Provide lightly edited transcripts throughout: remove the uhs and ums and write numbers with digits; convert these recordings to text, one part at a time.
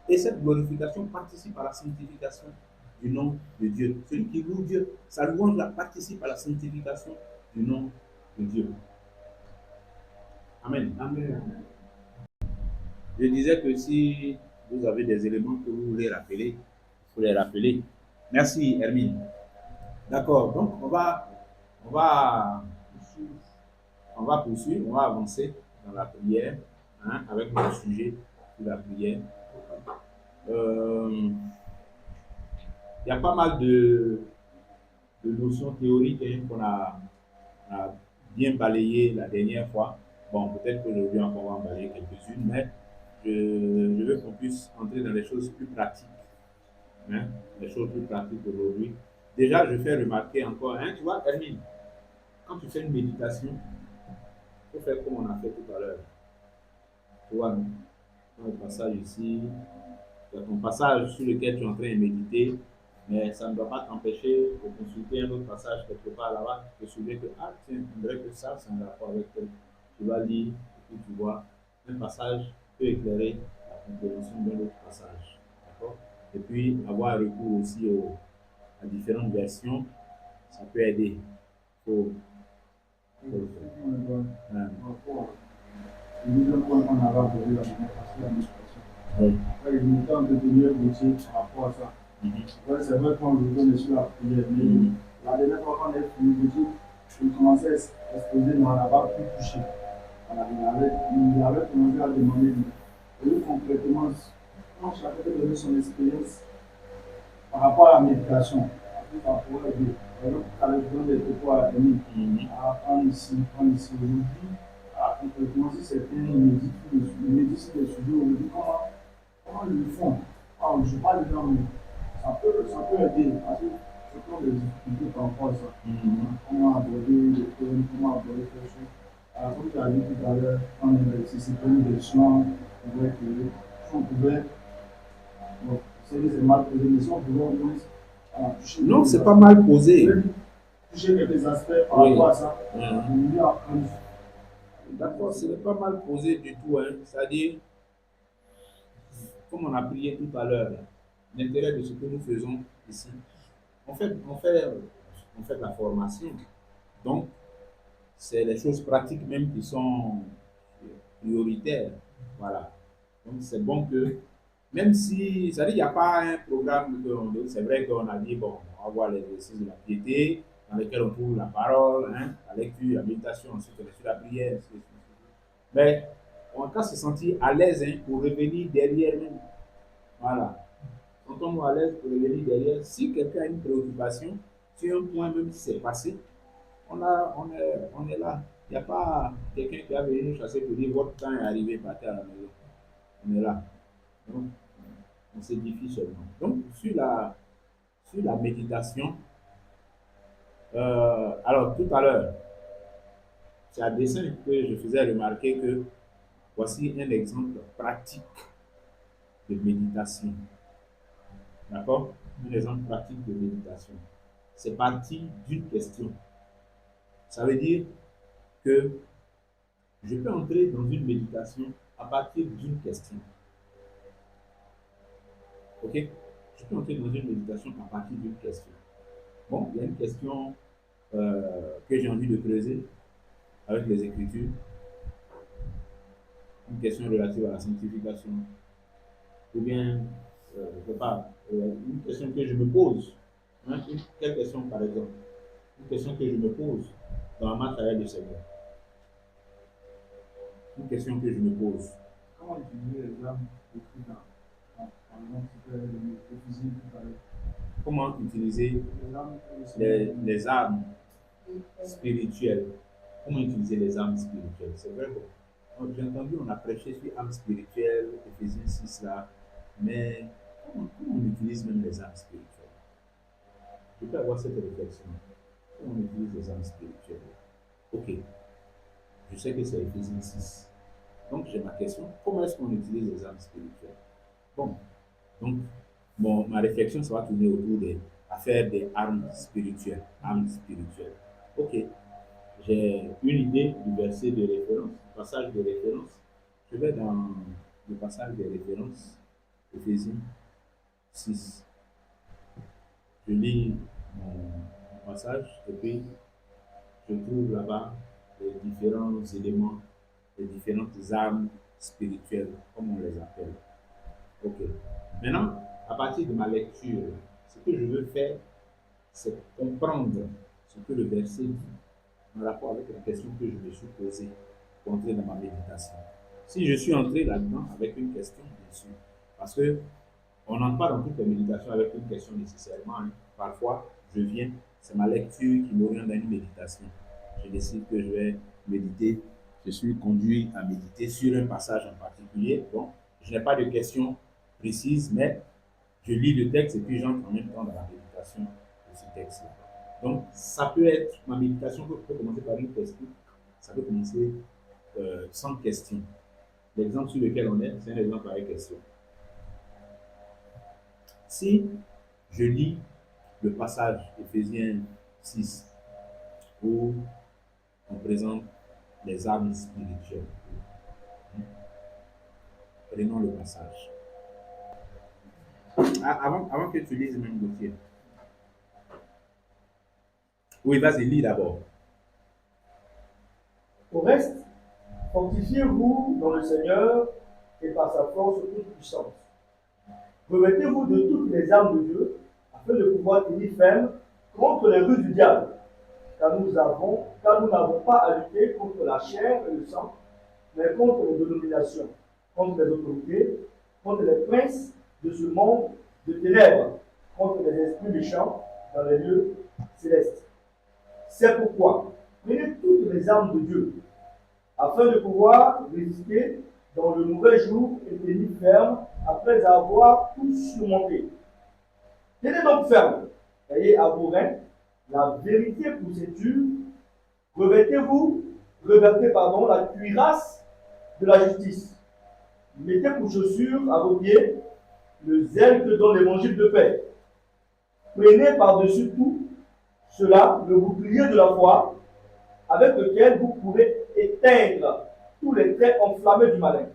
Et cette glorification participe à la sanctification du nom de Dieu. Celui qui loue Dieu, sa louange là, participe à la sanctification du nom de Dieu. Amen. Amen. Je disais que si vous avez des éléments que vous voulez rappeler, il faut les rappeler. Merci, Hermine. D'accord, donc on va, on va poursuivre, on va avancer dans la prière, hein, avec le sujet de la prière. Il y a pas mal de notions théoriques hein, on a bien balayées la dernière fois. Bon, peut-être qu'aujourd'hui encore on va en balayer quelques-unes, mais je veux qu'on puisse entrer dans les choses plus pratiques, hein, les choses plus pratiques aujourd'hui. Déjà, je fais remarquer encore, hein, tu vois, Hermine, quand tu fais une méditation, il faut faire comme on a fait tout à l'heure. Tu vois, dans le passage ici, il y a ton passage sur lequel tu es en train de méditer, mais ça ne doit pas t'empêcher de consulter un autre passage quelque part là-bas, de te souvenir que, ah tiens, on dirait que ça, c'est un rapport avec tel. Tu vas lire, et puis tu vois, un passage peut éclairer la compréhension d'un autre passage. D'accord. Et puis, avoir recours aussi à différentes versions, ça peut aider. Il faut le faire. Hein. C'est une point qu'on avait abordé la dernière fois sur la méditation. Oui. Après, je m'étais entretenu aussi par rapport à ça. Ouais, c'est vrai qu'on le donne sur la prière, mais la dernière fois qu'on est fini, il commençait à exposer dans la barre plus touchée. Voilà, il avait commencé à demander, et lui, concrètement, quand chacun peut donner son expérience par rapport à la méditation, ça pourrait aider. Par exemple, quand je donne des propos à la famille, à prendre ici aujourd'hui, concrètement, si certains méditent sur des sujets aujourd'hui, comment ils le font? Ah, je ne suis pas dedans, mais ça peut aider. Parce que je prends des difficultés par rapport à ça. Comment aborder les thèmes, comment aborder quelque chose. Alors, comme tu as dit tout à l'heure, on c'est une direction, on pouvait créer. Si on pouvait, bon, c'est mal posé, mais si on pouvait au moins toucher Non, quelques c'est pas aspects. mal posé. Toucher quelques aspects par Oui. rapport à ça, pour mieux apprendre. D'accord, ce n'est pas mal posé du tout. Hein. C'est-à-dire, comme on a prié tout à l'heure, l'intérêt de ce que nous faisons ici, on fait de la formation. Donc, c'est les choses pratiques même qui sont prioritaires. Voilà. Donc, c'est bon que, même si, c'est-à-dire, il n'y a pas un programme, c'est vrai qu'on a dit, bon, on va voir l'exercice de la piété, dans lequel on trouve la parole, hein, la lecture, la méditation, ensuite la prière, ainsi de suite. Mais on va se sentir à l'aise hein, pour revenir derrière nous. Voilà. Sentons-nous à l'aise pour revenir derrière. Si quelqu'un a une préoccupation, sur un point même si c'est passé, on est là. Il n'y a pas quelqu'un qui va venir nous chasser pour dire votre temps est arrivé, partez à la maison. On est là. Donc, on s'édifie seulement. Donc, sur la méditation, alors tout à l'heure, c'est à dessein que je faisais remarquer que voici un exemple pratique de méditation. D'accord. Un exemple pratique de méditation. C'est parti d'une question. Ça veut dire que je peux entrer dans une méditation à partir d'une question. Ok? Je peux entrer dans une méditation à partir d'une question. Bon, il y a une question que j'ai envie de creuser avec les Écritures, une question relative à la sanctification, ou bien, je sais pas, une question que je me pose. Hein, quelle question par exemple? Une question que je me pose dans ma carrière de Seigneur. Une question que je me pose. Comment utiliser les armes écrites par exemple, le physique tout à l'heure? Comment utiliser Les armes les armes spirituelles? Comment utiliser les armes spirituelles? C'est vrai que j'ai entendu, on a prêché sur armes spirituelles, Ephésiens 6 là, mais comment on utilise même les armes spirituelles? Je peux avoir cette réflexion. Comment on utilise les armes spirituelles? Ok, je sais que c'est Ephésiens 6. Donc j'ai ma question, comment est-ce qu'on utilise les armes spirituelles? Bon, donc ma réflexion, ça va tourner autour des affaires des armes spirituelles. Armes spirituelles. Ok, j'ai une idée du verset de référence, du passage de référence. Je vais dans le passage de référence Éphésiens 6. Je lis mon passage et puis je trouve là-bas les différents éléments, les différentes armes spirituelles, comme on les appelle. Ok. Maintenant, à partir de ma lecture, ce que je veux faire, c'est comprendre ce que le verset dit en rapport avec la question que je me suis posée pour entrer dans ma méditation. Si je suis entré là-dedans avec une question, bien sûr, parce que on n'entre pas dans toutes les méditations avec une question nécessairement. Hein. Parfois, je viens, c'est ma lecture qui m'oriente dans une méditation. Je décide que je vais méditer. Je suis conduit à méditer sur un passage en particulier. Bon, je n'ai pas de questions précises, mais je lis le texte et puis j'entre en même temps dans la méditation de ce texte-là. Donc, ça peut être, ma méditation peut commencer par une question, ça peut commencer sans question. L'exemple sur lequel on est, c'est un exemple avec question. Si je lis le passage Éphésiens 6 où on présente les armes spirituelles, prenons le passage. Avant que tu lises même Gauthier. Oui, vas-y, lis d'abord. Au reste, fortifiez-vous dans le Seigneur et par sa force toute puissante. Revêtez-vous de toutes les armes de Dieu, afin de pouvoir tenir ferme contre les ruses du diable. Car nous n'avons pas à lutter contre la chair et le sang, mais contre les dénominations, contre les autorités, contre les princes de ce monde de ténèbres, contre les esprits méchants dans les lieux célestes. C'est pourquoi, prenez toutes les armes de Dieu, afin de pouvoir résister dans le mauvais jour et tenir ferme après avoir tout surmonté. Tenez donc ferme, ayez à vos reins la vérité pour ceinture, revêtez la cuirasse de la justice. Mettez pour chaussure à vos pieds le zèle que donne l'évangile de paix. Prenez par-dessus tout cela le bouclier de la foi, avec lequel vous pourrez éteindre tous les traits enflammés du malin.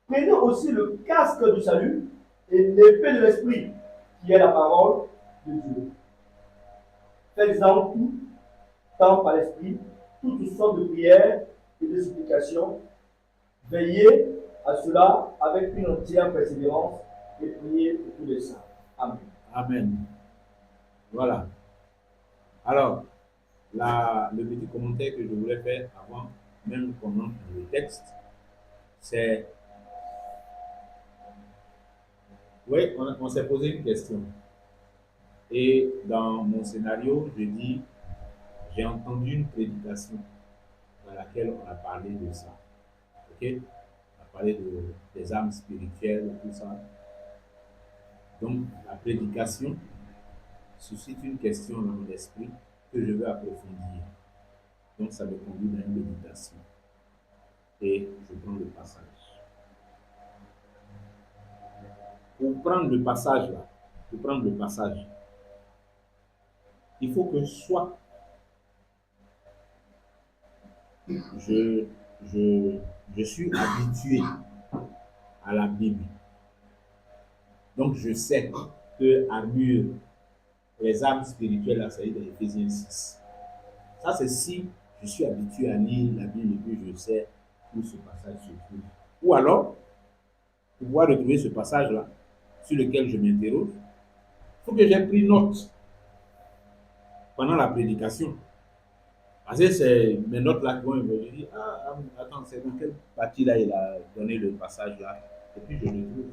Prenez aussi le casque du salut et l'épée de l'esprit, qui est la parole de Dieu. Faites-en tout, tant par l'esprit, toutes sortes de prières et de supplications. Veillez à cela avec une entière persévérance et priez pour tous les saints. Amen. Amen. Voilà. Alors, le petit commentaire que je voulais faire avant même qu'on entre dans le texte, c'est, oui, on s'est posé une question. Et dans mon scénario, je dis, j'ai entendu une prédication dans laquelle on a parlé de ça. Ok? On a parlé des âmes spirituelles, tout ça. Donc, la prédication suscite une question dans mon esprit que je veux approfondir. Donc, ça me conduit dans une méditation. Et je prends le passage. Pour prendre le passage là, il faut que soit je suis habitué à la Bible. Donc je sais que armure, les armes spirituelles, là, ça y est dans Éphésiens 6. Ça, c'est si je suis habitué à lire la Bible et que je sais où ce passage se trouve. Ou alors, pour pouvoir retrouver ce passage-là, sur lequel je m'interroge, il faut que j'ai pris note pendant la prédication. Parce que c'est mes notes là qui vont me dire, attends, c'est dans quelle partie là il a donné le passage là, et puis je le trouve.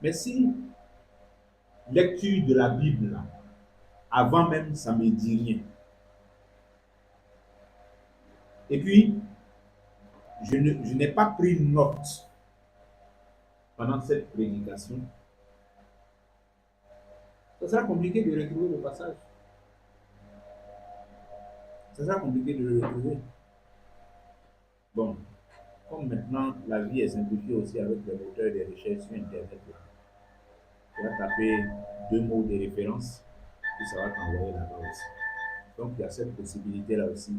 Mais si lecture de la Bible là, avant même ça ne me dit rien, et puis je n'ai pas pris note pendant cette prédication, ça sera compliqué de retrouver le passage. Ça sera compliqué de le retrouver. Bon, comme maintenant la vie est simplifiée aussi avec les moteurs de recherche sur Internet, tu vas taper 2 mots de référence et ça va t'envoyer là-bas aussi. Donc il y a cette possibilité là aussi,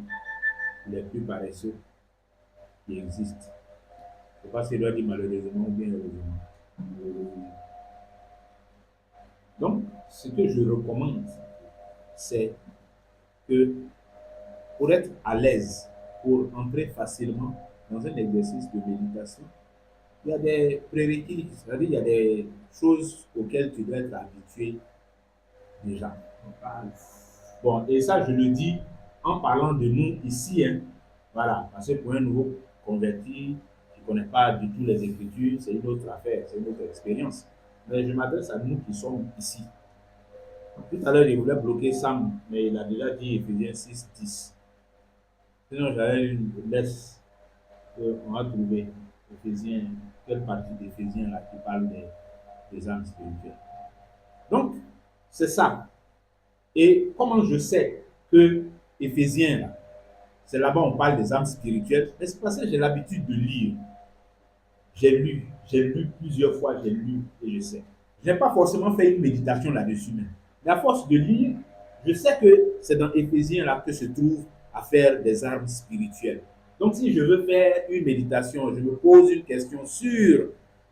les plus paresseux qui existent. Je ne sais pas si je dois dire malheureusement ou bien heureusement. Malheureusement. Donc, ce que je recommande, c'est que pour être à l'aise, pour entrer facilement dans un exercice de méditation, il y a des prérequis, c'est-à-dire il y a des choses auxquelles tu dois être habitué déjà. Bon, et ça, je le dis en parlant de nous ici, hein. Voilà, parce que pour un nouveau converti qui ne connaît pas du tout les Écritures, c'est une autre affaire, c'est une autre expérience. Mais je m'adresse à nous qui sommes ici. Tout à l'heure, il voulait bloquer Sam, mais il a déjà dit Ephésiens 6, 10. Sinon, j'avais une laisse qu'on va trouver. Éphésiens, quelle partie d'Éphésiens là qui parle des âmes spirituelles. Donc, c'est ça. Et comment je sais que Éphésiens, là, c'est là-bas on parle des âmes spirituelles, mais c'est parce que j'ai l'habitude de lire. J'ai lu plusieurs fois, j'ai lu et je sais. Je n'ai pas forcément fait une méditation là-dessus, mais à force de lire, je sais que c'est dans Éphésiens là que se trouve à faire des armes spirituelles. Donc si je veux faire une méditation, je me pose une question sur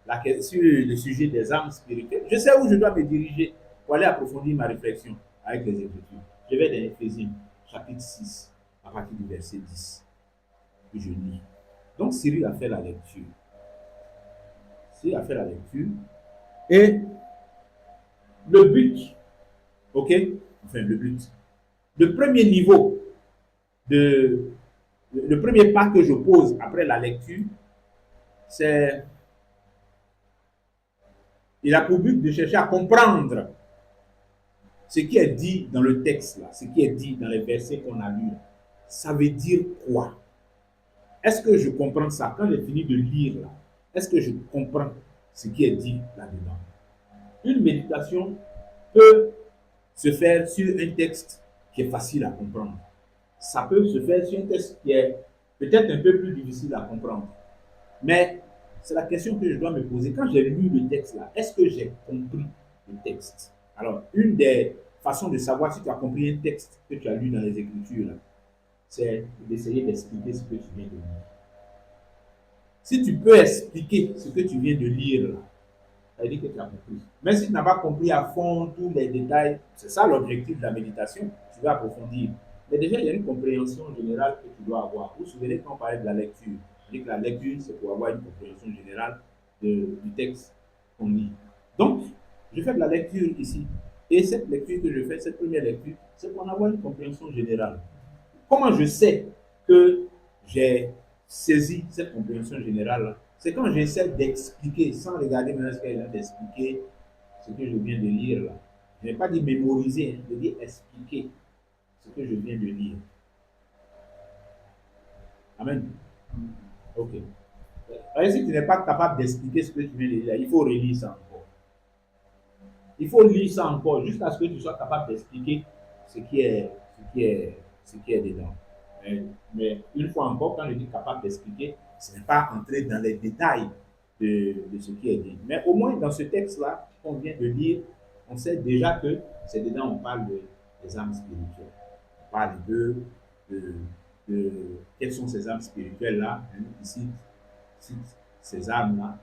le sujet des armes spirituelles, je sais où je dois me diriger pour aller approfondir ma réflexion avec les Écritures. Je vais dans Éphésiens chapitre 6, à partir du verset 10, que je lis. Donc Cyril a fait la lecture. Cyril a fait la lecture. Et le but, ok, enfin le but, le premier niveau de, le premier pas que je pose après la lecture, c'est, il a pour but de chercher à comprendre ce qui est dit dans le texte là, ce qui est dit dans les versets qu'on a lus. Ça veut dire quoi? Est-ce que je comprends ça? Quand j'ai fini de lire là, est-ce que je comprends ce qui est dit là-dedans? Une méditation peut se faire sur un texte qui est facile à comprendre. Ça peut se faire sur un texte qui est peut-être un peu plus difficile à comprendre. Mais c'est la question que je dois me poser. Quand j'ai lu le texte là, est-ce que j'ai compris le texte? Alors, une des façons de savoir si tu as compris un texte que tu as lu dans les Écritures, c'est d'essayer d'expliquer ce que tu viens de lire. Si tu peux expliquer ce que tu viens de lire là, ça veut dire que tu as compris. Mais si tu n'as pas compris à fond tous les détails, c'est ça l'objectif de la méditation. Tu vas approfondir. Mais déjà, il y a une compréhension générale que tu dois avoir. Vous vous souvenez quand on parlait de la lecture? Je dis que la lecture, c'est pour avoir une compréhension générale du texte qu'on lit. Donc, je fais de la lecture ici. Et cette lecture que je fais, cette première lecture, c'est pour en avoir une compréhension générale. Comment je sais que j'ai saisi cette compréhension générale? C'est quand j'essaie d'expliquer, sans regarder maintenant ce qu'elle a d'expliquer, ce que je viens de lire là. Je n'ai pas dit mémoriser, je dis expliquer ce que je viens de lire. Amen. Ok. Alors, si tu n'es pas capable d'expliquer ce que tu viens de lire, il faut relire ça encore. Il faut lire ça encore jusqu'à ce que tu sois capable d'expliquer ce qui est, ce qui est dedans. Mais une fois encore, quand je dis capable d'expliquer, ce n'est pas entrer dans les détails de ce qui est dit. Mais au moins dans ce texte-là qu'on vient de lire, on sait déjà que c'est dedans on parle des âmes spirituelles. On parle de, de quelles sont ces âmes spirituelles-là. Ici, ces âmes-là.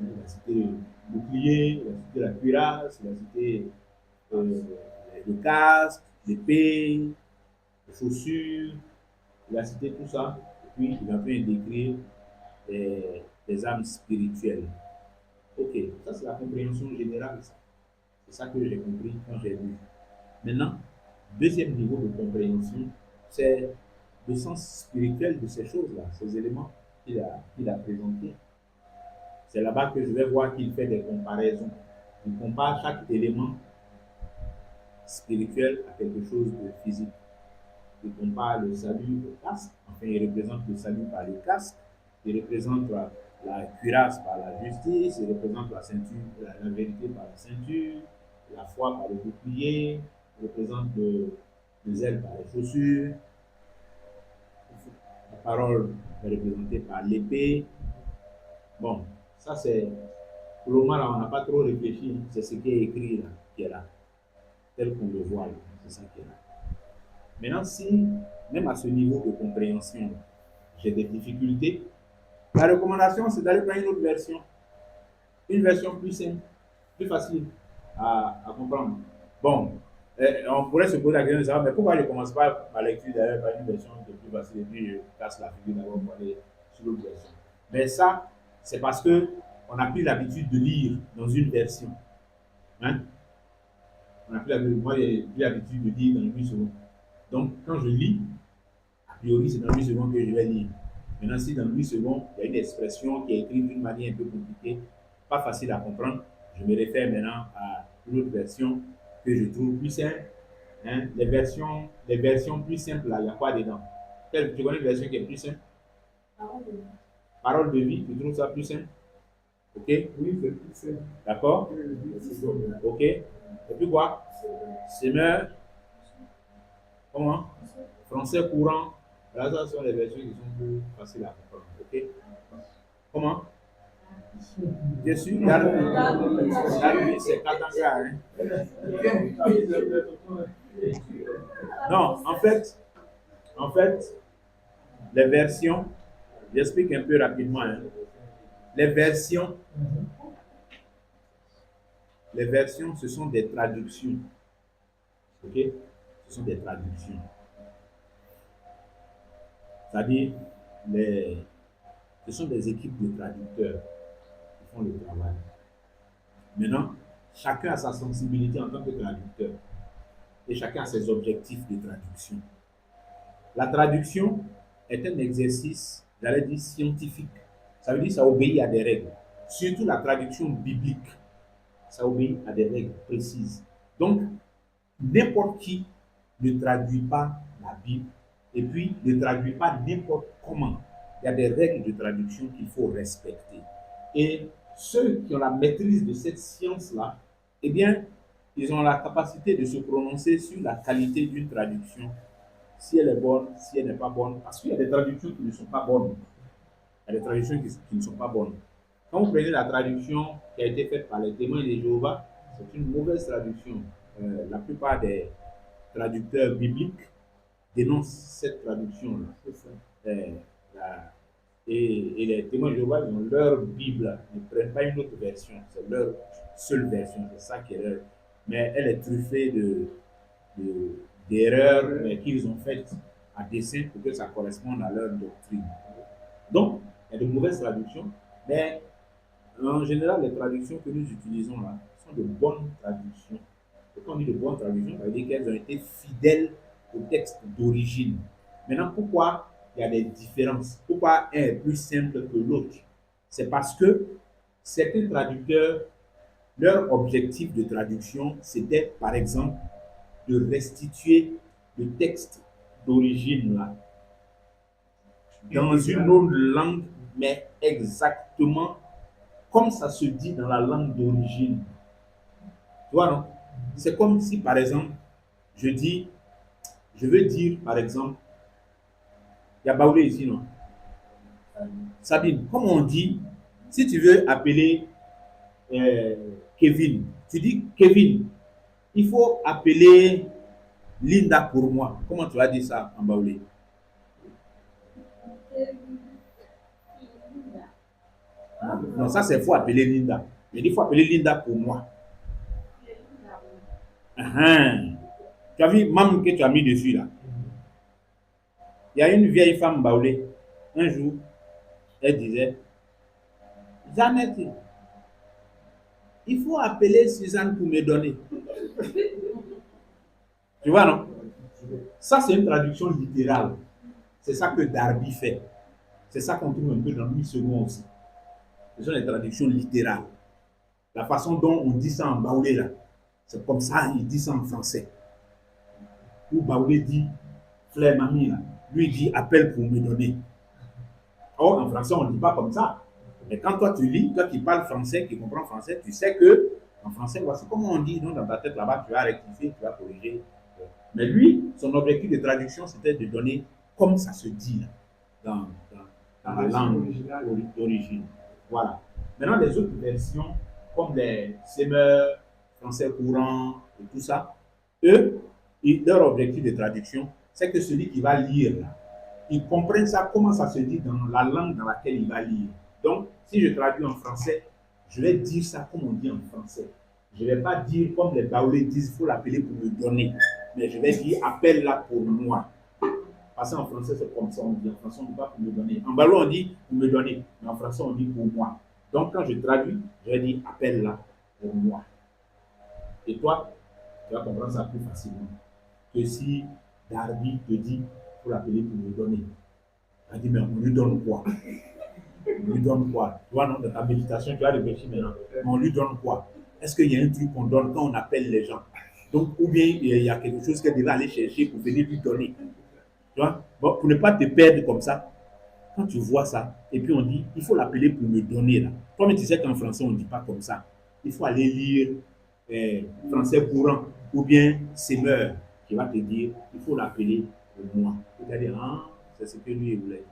Il a cité le bouclier, il a cité la cuirasse, il a cité le casque, l'épée, les chaussures, il a cité tout ça, et puis il a fait décrire les âmes spirituelles. Ok, ça c'est la compréhension générale. C'est ça que j'ai compris quand j'ai lu. Maintenant, deuxième niveau de compréhension, c'est le sens spirituel de ces choses-là, ces éléments qu'il a présentés. C'est là-bas que je vais voir qu'il fait des comparaisons. Il compare chaque élément spirituel à quelque chose de physique. Il compare le salut au casque, enfin il représente le salut par le casque, il représente la cuirasse par la justice, il représente la ceinture, la vérité par la ceinture, la foi par le bouclier, il représente le zèle par les chaussures, la parole est représentée par l'épée. Bon, ça c'est, pour le moment là, on n'a pas trop réfléchi, c'est ce qui est écrit là, qui est là, tel qu'on le voit là, c'est ça qui est là. Maintenant, si, même à ce niveau de compréhension, j'ai des difficultés, La recommandation, c'est d'aller prendre une autre version. Une version plus simple, plus facile à comprendre. Bon, on pourrait se poser la question de savoir, mais pourquoi je ne commence pas par lecture d'ailleurs par une version qui est plus facile et puis je casse la figure d'abord pour aller sur l'autre version. Mais ça, c'est parce que on a pris l'habitude de lire dans une version. Hein? On a pris l'habitude, moi j'ai pris l'habitude de lire dans 8 secondes. Donc quand je lis, a priori c'est dans 8 secondes que je vais lire. Maintenant, si dans 8 secondes, il y a une expression qui est écrite d'une manière un peu compliquée, pas facile à comprendre, je me réfère maintenant à une autre version que je trouve plus simple. Hein? Les versions plus simples, là, il n'y a quoi dedans? Tu connais une version qui est plus simple? Parole de vie, tu trouves ça plus simple? Ok? Oui, c'est plus simple. D'accord? Ok? Et puis quoi? Semeur, comment? Français courant. Là, ça sont les versions qui sont plus faciles à comprendre. Ok? Comment? Je suis Darby, c'est Katanga. Hein? Non, en fait, les versions, j'explique un peu rapidement. Hein. Les versions, ce sont des traductions. Ok? Ce sont des traductions. C'est-à-dire, ce sont des équipes de traducteurs qui font le travail. Maintenant, chacun a sa sensibilité en tant que traducteur et chacun a ses objectifs de traduction. La traduction est un exercice, j'allais dire, scientifique. Ça veut dire que ça obéit à des règles. Surtout la traduction biblique, ça obéit à des règles précises. Donc, n'importe qui ne traduit pas la Bible et puis ne traduit pas n'importe comment. Il y a des règles de traduction qu'il faut respecter. Et ceux qui ont la maîtrise de cette science-là, eh bien, ils ont la capacité de se prononcer sur la qualité d'une traduction, si elle est bonne, si elle n'est pas bonne, parce qu'il y a des traductions qui ne sont pas bonnes. Il y a des traductions qui ne sont pas bonnes. Quand vous prenez la traduction qui a été faite par les témoins de Jéhovah, c'est une mauvaise traduction. La plupart des traducteurs bibliques dénoncent cette traduction-là. Et les témoins de Jéhovah, ils ont leur Bible, ils ne prennent pas une autre version, c'est leur seule version, c'est ça qui est leur. Mais elle est truffée d'erreurs qu'ils ont faites à dessein pour que ça corresponde à leur doctrine. Donc, il y a de mauvaises traductions, mais en général, les traductions que nous utilisons là sont de bonnes traductions. Et quand on dit de bonnes traductions, ça veut dire qu'elles ont été fidèles au texte d'origine. Maintenant, pourquoi il y a des différences? Pourquoi un est plus simple que l'autre? C'est parce que certains traducteurs, leur objectif de traduction, c'était par exemple de restituer le texte d'origine là dans une autre langue, mais exactement comme ça se dit dans la langue d'origine. Tu vois, non? C'est comme si, par exemple, je veux dire, par exemple, il y a Baoulé ici, non? Sabine, comme on dit, si tu veux appeler Kevin, tu dis Kevin, il faut appeler Linda pour moi. Comment tu vas dire ça en Baoulé? Non, ça c'est faut appeler Linda. Mais il faut appeler Linda pour moi. Tu as vu Mam que tu as mis dessus là? Il y a une vieille femme baoulée. Un jour, elle disait, Jeannette, il faut appeler Suzanne pour me donner. Tu vois, non? Ça, c'est une traduction littérale. C'est ça que Darby fait. C'est ça qu'on trouve un peu dans Louis II aussi. Ce sont les traductions littérales. La façon dont on dit ça en baoulé là, c'est comme ça, il dit ça en français. Ou baoulé dit, frère mamie là, lui dit appelle pour me donner. Or, en français, on ne dit pas comme ça. Mais quand toi tu lis, toi qui parles français, qui comprends français, tu sais que en français, voici comment on dit, donc dans ta tête là-bas, tu vas rectifier, tu vas corriger. Mais lui, son objectif de traduction, c'était de donner comme ça se dit là, dans la langue d'origine. Voilà. Maintenant, les autres versions, comme les Semeurs, français courant et tout ça, eux, leur objectif de traduction, c'est que celui qui va lire là, il comprenne ça, comment ça se dit dans la langue dans laquelle il va lire. Donc, si je traduis en français, je vais dire ça comme on dit en français. Je ne vais pas dire comme les Baoulés disent, il faut l'appeler pour me donner. Mais je vais dire, appelle-la pour moi. Parce qu'en français, c'est comme ça, on dit. En français, on ne dit pas pour me donner. En Baoulé, on dit pour me donner. Mais en français, on dit pour moi. Donc, quand je traduis, je vais dire, appelle-la pour moi. Et toi, tu vas comprendre ça plus facilement que si Darby te dit, il faut l'appeler pour me donner. Elle dit, mais on lui donne quoi? On lui donne quoi? Tu vois, non, dans ta méditation, tu as réfléchi maintenant. Mais on lui donne quoi? Est-ce qu'il y a un truc qu'on donne quand on appelle les gens? Donc, ou bien il y a quelque chose qu'elle devait aller chercher pour venir lui donner. Tu vois? Bon, pour ne pas te perdre comme ça, quand tu vois ça, et puis on dit, il faut l'appeler pour me donner là. Toi, mais tu sais qu'en français, on ne dit pas comme ça. Il faut aller lire français courant ou bien Semeur qui va te dire, il faut l'appeler pour moi. C'est-à-dire, ah, c'est ce que lui voulait dire.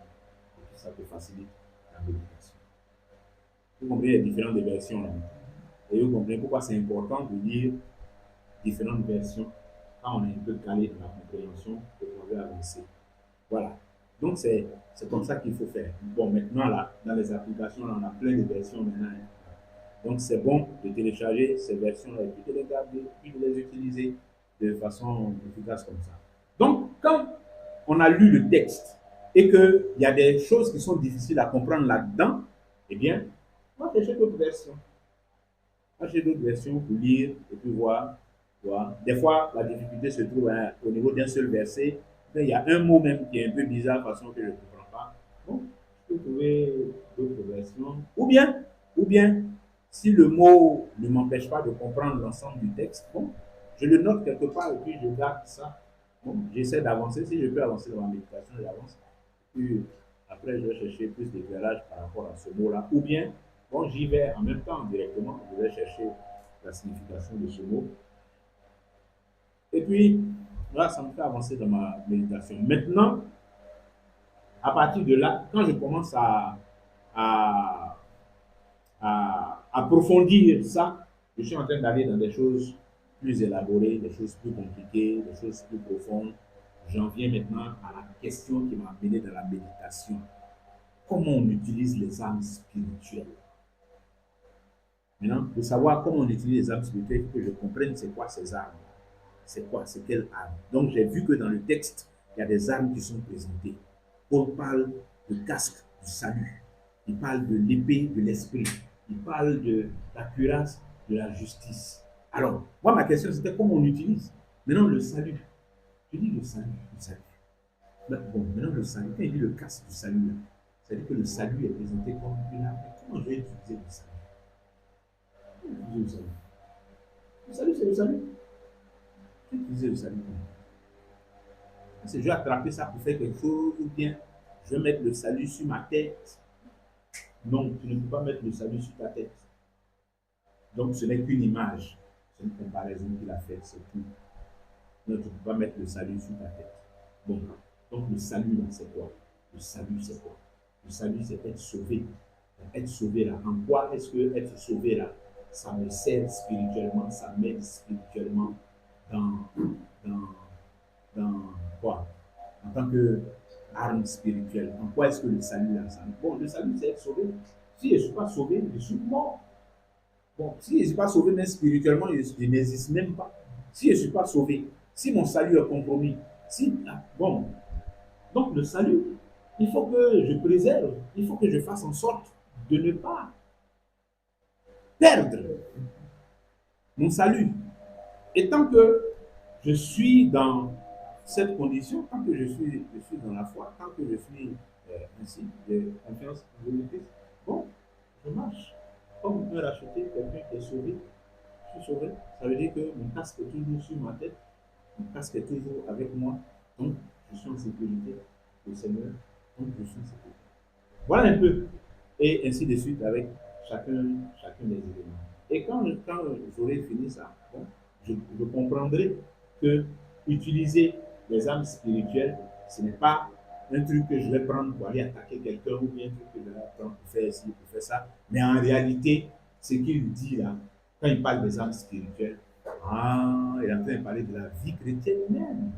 Ça te facilite la méditation. Vous comprenez les différentes versions là. Et vous comprenez pourquoi c'est important de lire différentes versions quand on est un peu calé dans la compréhension pour pouvoir avancer. Voilà. Donc c'est comme ça qu'il faut faire. Bon, maintenant là, dans les applications, là, on a plein de versions maintenant. Donc c'est bon de télécharger ces versions-là et puis de les garder, puis de les utiliser de façon efficace comme ça. Donc quand on a lu le texte et qu'il y a des choses qui sont difficiles à comprendre là-dedans, eh bien, on va chercher d'autres versions. On va chercher d'autres versions pour lire et puis voir. Des fois, la difficulté se trouve au niveau d'un seul verset. Il y a un mot même qui est un peu bizarre, de façon que je ne comprends pas. Donc, je peux trouver d'autres versions. Ou bien, si le mot ne m'empêche pas de comprendre l'ensemble du texte, bon, je le note quelque part et puis je garde ça. Bon, j'essaie d'avancer. Si je peux avancer dans ma méditation, j'avance. Puis après, je vais chercher plus d'éclairage par rapport à ce mot-là. Ou bien, bon, j'y vais en même temps directement. Je vais chercher la signification de ce mot. Et puis, là, ça me fait avancer dans ma méditation. Maintenant, à partir de là, quand je commence à, à approfondir ça, je suis en train d'aller dans des choses plus élaborées, des choses plus compliquées, des choses plus profondes. J'en viens maintenant à la question qui m'a amené dans la méditation. Comment on utilise les âmes spirituelles? Maintenant, pour savoir comment on utilise les âmes spirituelles, il faut que je comprenne c'est quoi ces âmes. C'est quoi? C'est quelle âme? Donc, j'ai vu que dans le texte, il y a des âmes qui sont présentées. Paul parle de casque du salut. Il parle de l'épée de l'esprit. Il parle de la cuirasse de la justice. Alors, moi, ma question, c'était comment on utilise. Maintenant, le salut. Je dis le salut, le salut. Mais bon, maintenant, le salut, quand il dit le casque du salut, c'est-à-dire que le salut est présenté comme une âme. Mais comment je vais utiliser le salut? Comment utiliser le salut? Le salut, c'est le salut. Je vais utiliser le salut. C'est je vais attraper ça pour faire quelque chose ou bien je vais mettre le salut sur ma tête. Non, tu ne peux pas mettre le salut sur ta tête. Donc ce n'est qu'une image. C'est une comparaison qu'il a faite, c'est tout. Non, tu ne peux pas mettre le salut sur ta tête. Bon, donc le salut, là, c'est quoi? Le salut, c'est quoi? Le salut, c'est être sauvé. Être sauvé, là. En quoi est-ce que être sauvé, là, ça me sert spirituellement, ça m'aide spirituellement dans, dans quoi? En tant qu'arme spirituelle. En quoi est-ce que le salut là ça? Bon, le salut, c'est être sauvé. Si je ne suis pas sauvé, je suis mort. Bon, si je ne suis pas sauvé, même spirituellement, je n'existe même pas. Si je ne suis pas sauvé, si mon salut est compromis, si. Bon. Donc, le salut, il faut que je préserve, il faut que je fasse en sorte de ne pas perdre mon salut. Et tant que je suis dans cette condition, tant que je suis dans la foi, tant que je suis ainsi, de confiance en Jésus-Christ, bon, je marche. Comme un racheté, quelqu'un qui est sauvé, je suis sauvé. Ça veut dire que mon casque est toujours sur ma tête, mon casque est toujours avec moi, donc je suis en sécurité. Le Seigneur, donc je suis en sécurité. Voilà un peu. Et ainsi de suite avec chacun des éléments. Et quand j'aurai fini ça, bon, je comprendrai que utiliser les âmes spirituelles, ce n'est pas un truc que je vais prendre pour aller attaquer quelqu'un ou bien un truc que je vais prendre pour faire ci, pour faire ça. Mais en réalité, ce qu'il dit là, quand il parle des âmes spirituelles, il est en train de parler de la vie chrétienne même.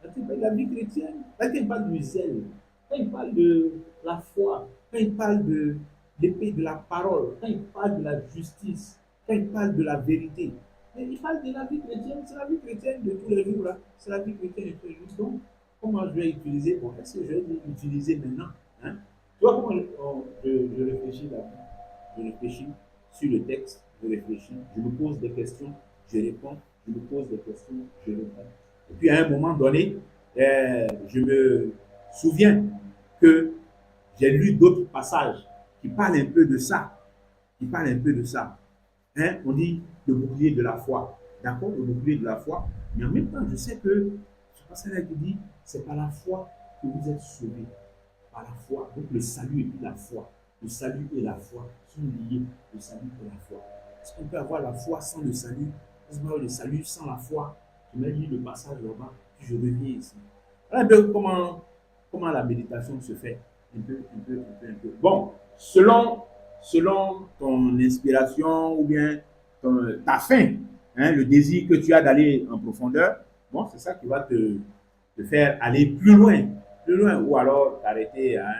Il est en train de parler de la vie chrétienne. Là, il parle du zèle. quand il parle de la foi, quand il parle de l'épée de la parole, quand il parle de la justice, quand il parle de la vérité, mais il parle de la vie chrétienne, c'est la vie chrétienne de tous les jours, là. C'est la vie chrétienne de tous les jours. Donc, comment je vais utiliser, bon, est-ce que je vais l'utiliser maintenant, hein? Tu vois comment je réfléchis là? Je réfléchis sur le texte, je réfléchis, je me pose des questions, je réponds, je me pose des questions, je réponds. Et puis à un moment donné, je me souviens que j'ai lu d'autres passages qui parlent un peu de ça, qui parlent un peu de ça. Hein? On dit le bouclier de la foi. D'accord, le bouclier de la foi. Mais en même temps, je sais que ce passage-là qui dit, c'est par la foi que vous êtes sauvés. Par la foi. Donc le salut et puis la foi. Le salut et la foi sont liés. Le salut et la foi. Est-ce qu'on peut avoir la foi sans le salut? Est-ce qu'on peut avoir le salut sans la foi? Je vais lire le passage là-bas, puis je reviens ici. Voilà un peu comment la méditation se fait. Un peu, un peu, un peu, un peu. Bon, selon ton inspiration ou bien ta faim, hein, le désir que tu as d'aller en profondeur, bon, c'est ça qui va te faire aller plus loin, ou alors t'arrêter à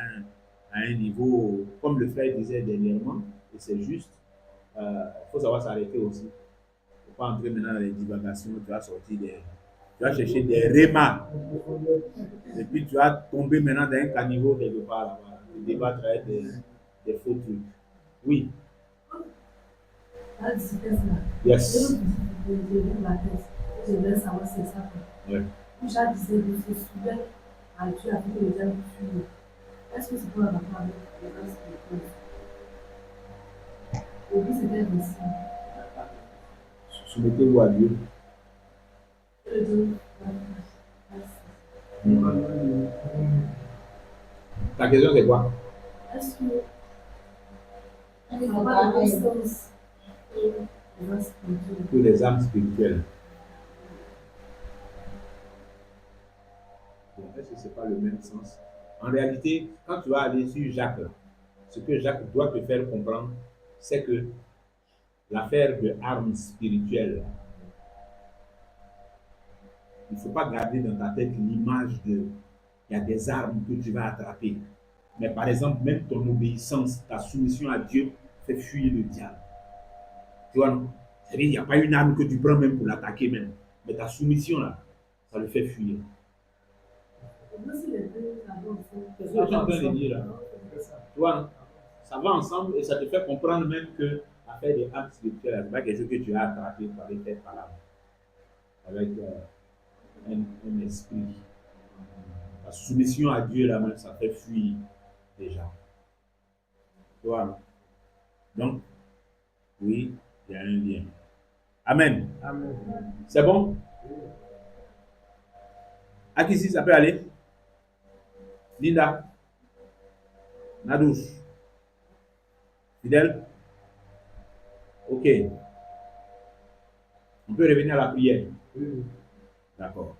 un niveau, comme le frère disait dernièrement, et c'est juste, il faut savoir s'arrêter aussi. Il ne faut pas entrer maintenant dans les divagations, tu vas chercher des rémas, et puis tu vas tomber maintenant dans un caniveau quelque part là-bas, et débattre avec des faux trucs. Oui. Yes. Je voulais savoir si c'est ça. Ouais. Jacques disait de se soumettre à Dieu avec le diable fuir. Est-ce que c'est pour un rapport avec les gens spirituels? Et puis c'était ainsi. Soumettez-vous à Dieu. Le Dieu. Ta question c'est quoi? Est-ce que on n'a pas de distance pour les gens spirituels? Pour les âmes spirituelles. Bon, est-ce que ce n'est pas le même sens? En réalité, quand tu vas aller sur Jacques, ce que Jacques doit te faire comprendre, c'est que l'affaire de armes spirituelles, il ne faut pas garder dans ta tête l'image de il y a des armes que tu vas attraper. Mais par exemple, même ton obéissance, ta soumission à Dieu fait fuir le diable. Tu vois, non? C'est-à-dire, il n'y a pas une arme que tu prends même pour l'attaquer même. Mais ta soumission là, ça le fait fuir. C'est ce que je suis en train de dire là. Tu vois, non? Ça va ensemble et ça te fait comprendre même que l'affaire des armes spirituelles, ce n'est pas quelque chose que tu as attrapé par les têtes par là. Avec un esprit. La soumission à Dieu là-même, ça fait fuir déjà. Tu vois, non? Donc, oui, il y a un lien. Amen. Amen. C'est bon? À qui ici ça peut aller? Linda? Nadouche? Fidèle? Ok. On peut revenir à la prière. Oui. D'accord.